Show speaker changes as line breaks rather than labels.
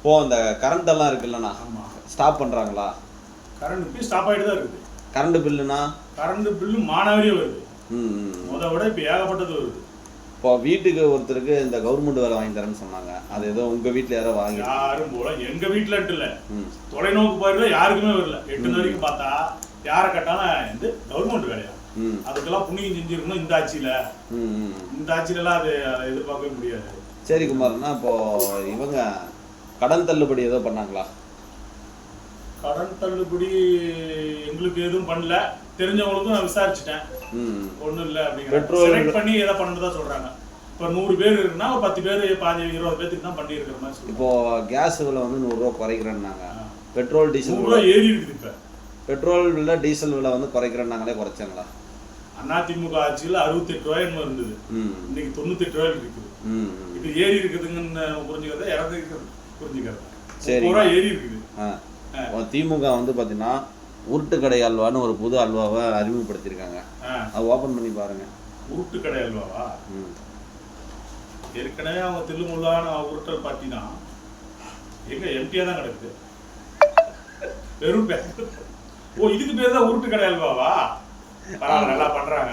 இப்போ அந்த கரண்ட் எல்லாம் இருக்குல்லண்ணா,
ஆமா,
ஸ்டாப் பண்றாங்களா?
கரண்ட் இப்பயும் ஸ்டாப் ஆகிட்டு தான் இருக்குது.
கரண்ட் பில்லுனா
கரண்ட் பில்லு மானாவரியே வருது.
ம்
முத விட இப்போ ஏகப்பட்டது வருது.
இப்போ வீட்டுக்கு ஒருத்தருக்கு இந்த கவர்மெண்ட் வேலை வாங்கி தரேன்னு சொன்னாங்க. அது ஏதோ உங்க வீட்டில் யாரோ வாங்கி
யாரும் போல எங்க வீட்டில் இல்லை, தொலைநோக்கு பார்வையில யாருக்குமே வரல. 8 வரைக்கும் பார்த்தா யாரை கேட்டாலும் இந்த கவர்மெண்ட் வேலையா, அதுக்கெல்லாம் புண்ணியம் செஞ்சிருக்கணும் இந்த ஆட்சியில. இந்த ஆட்சியிலலாம் அது எதிர்பார்க்கவே முடியாது.
சரி குமார்னா, இப்போ இவங்க கடன் தள்ளுபடி ஏதோ பண்ணாங்களா?
கடன் தள்ளுபடி எங்களுக்கு எதுவும் பண்ணல. தெரிஞ்சவங்களுக்கும் நான் விசாரிச்சுட்டேன், ஒன்றும் இல்லை அப்படிங்கிற. செலக்ட் பண்ணி எதை பண்ணதான் சொல்றாங்க. இப்போ 100 பேர் இருக்குன்னா 10 பேர் 15-20 பேருக்கு தான் பண்ணி இருக்கிற மாதிரி சொல்லுவோம்.
இப்போ கேஸ் விலை வந்து 100 ரூபா குறைக்கிறேன்னாங்க. பெட்ரோல் டீசல்
100 ரூபா ஏறி இருக்குது. இப்போ
பெட்ரோல் விலை டீசல் விலை வந்து குறைக்கிறேன்னாங்களே, குறைச்சாங்களா?
அதிமுக ஆட்சியில் 68 ரூபாய் இருந்தது, இன்னைக்கு 98 ரூபாய் இருக்குது. இது ஏறி இருக்குதுங்கன்னு புரிஞ்சுக்கிறத, இறந்து புரிஞ்சுக்கிறது.
சரி,
ஏறி இருக்குது.
திமுக வந்து பார்த்தீங்கன்னா உருட்டுக்கடை அல்வான்னு ஒரு புது அல்வாவை அறிமுகப்படுத்தியிருக்காங்க. அது ஓப்பன் பண்ணி பாருங்க.
உருட்டுக்கடை அல்வாவா? ஏற்கனவே அவங்க தில்லுமுள்ளான உருட்டல் பார்ட்டி தான். எங்க எம்டியா தான் கிடக்குது, வெறும் பேர். ஓ, இதுக்கு பேர் தான் உருட்டுக்கடை அல்வாவா? நல்லா பண்றாங்க.